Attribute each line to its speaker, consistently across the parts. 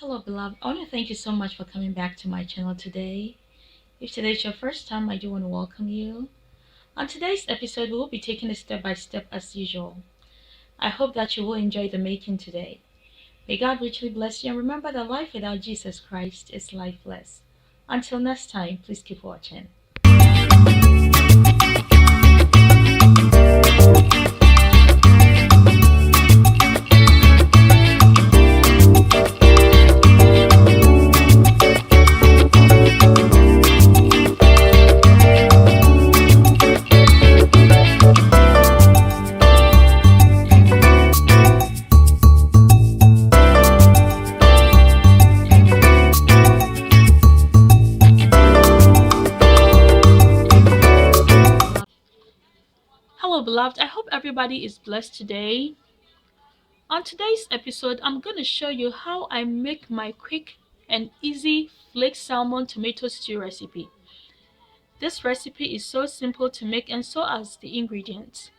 Speaker 1: Hello, beloved. I want to thank you so much for coming back to my channel today. If today is your first time, I do want to welcome you. On today's episode, we will be taking it step by step as usual. I hope that you will enjoy the making today. May God richly bless you, and remember that life without Jesus Christ is lifeless. Until next time, please keep watching. Hello, beloved. I hope everybody is blessed today. On today's episode, I'm going to show you how I make my quick and easy flaked salmon tomato stew recipe. This recipe is so simple to make and so are the ingredients.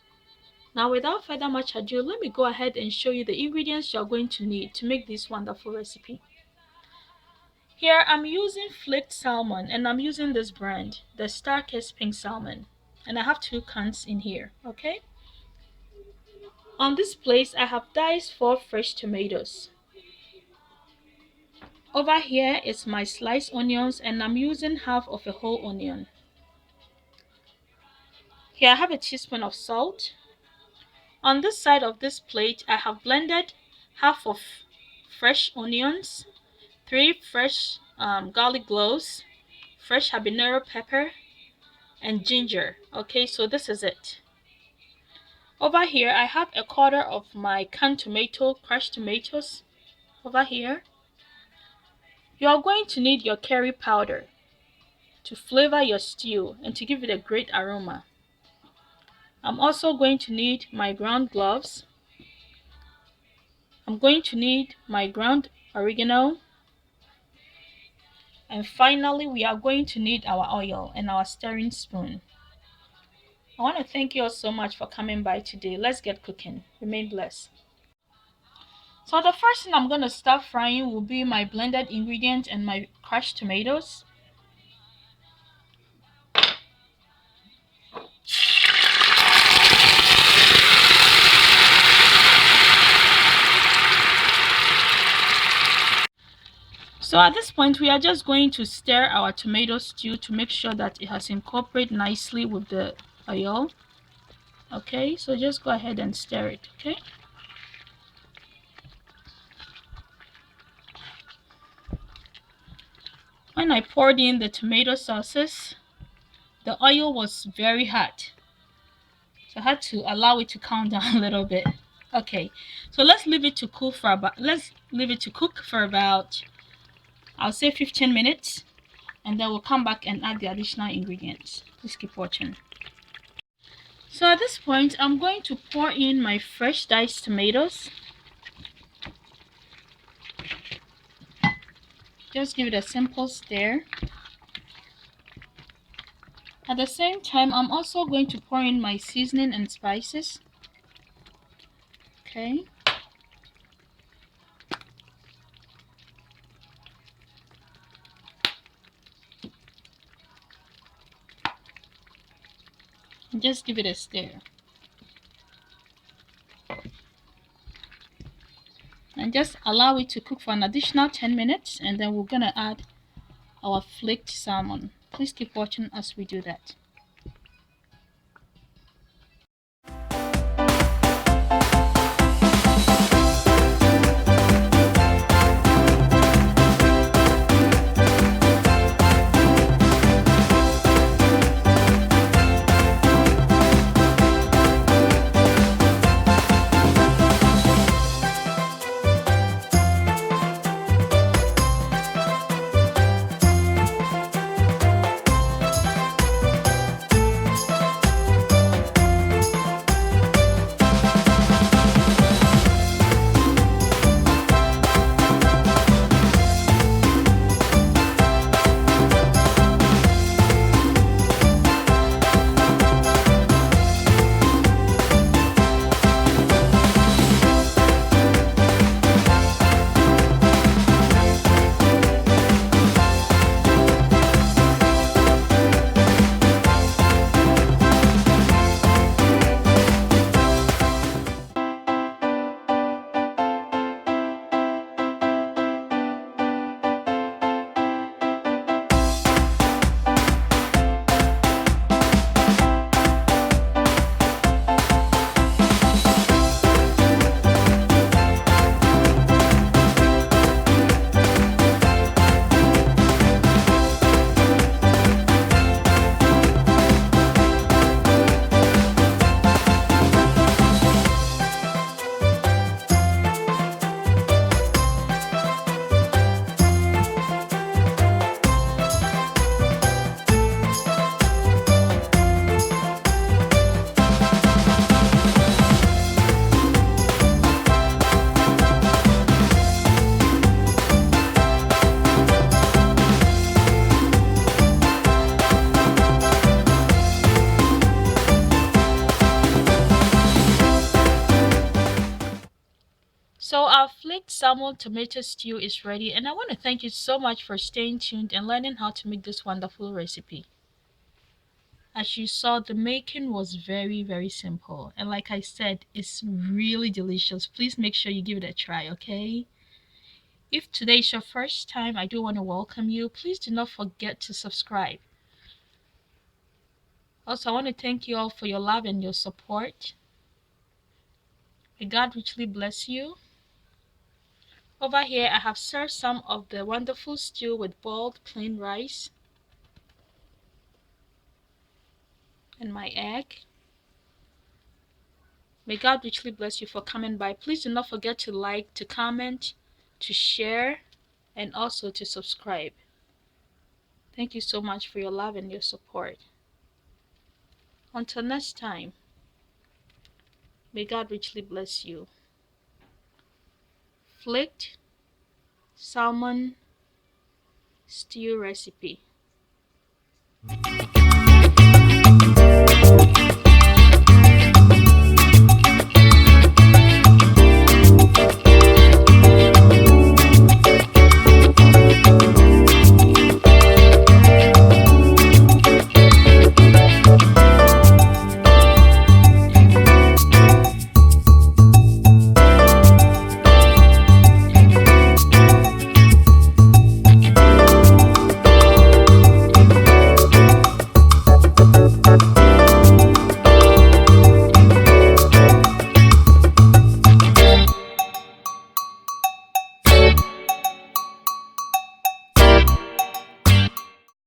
Speaker 1: Now, without further much ado, let me go ahead and show you the ingredients you're going to need to make this wonderful recipe. Here, I'm using flaked salmon and I'm using this brand, the Starkest Pink Salmon. And I have 2 cans in here, okay? On this plate, I have diced 4 fresh tomatoes. Over here is my sliced onions and I'm using half of a whole onion. Here I have a teaspoon of salt. On this side of this plate, I have blended half of fresh onions, 3 fresh garlic cloves, fresh habanero pepper, and ginger. Okay, so this is it. Over here, I have a quarter of my canned tomato, crushed tomatoes. Over here, you are going to need your curry powder to flavor your stew and to give it a great aroma. I'm also going to need my ground cloves. I'm going to need my ground oregano. And finally, we are going to need our oil and our stirring spoon. I want to thank you all so much for coming by today. Let's get cooking. Remain blessed. So the first thing I'm going to start frying will be my blended ingredients and my crushed tomatoes. So at this point, we are just going to stir our tomato stew to make sure that it has incorporated nicely with the oil. Okay, so just go ahead and stir it, okay? When I poured in the tomato sauces, the oil was very hot. So I had to allow it to calm down a little bit. Okay, so let's leave it to cook for about I'll say 15 minutes, and then we'll come back and add the additional ingredients. Please keep watching. So at this point, I'm going to pour in my fresh diced tomatoes. Just give it a simple stir. At the same time, I'm also going to pour in my seasoning and spices. Okay. And just give it a stir. And just allow it to cook for an additional 10 minutes, and then we're gonna add our flaked salmon. Please keep watching as we do that. salmon tomato stew is ready, and I want to thank you so much for staying tuned and learning how to make this wonderful recipe. As you saw, the making was very simple, and like I said, it's really delicious. Please make sure you give it a try, okay? If today is your first time, I do want to welcome you. Please do not forget to subscribe. Also, I want to thank you all for your love and your support. May God richly bless you. Over here, I have served some of the wonderful stew with boiled plain rice and my egg. May God richly bless you for coming by. Please do not forget to like, to comment, to share, and also to subscribe. Thank you so much for your love and your support. Until next time, may God richly bless you. Flaked salmon stew recipe.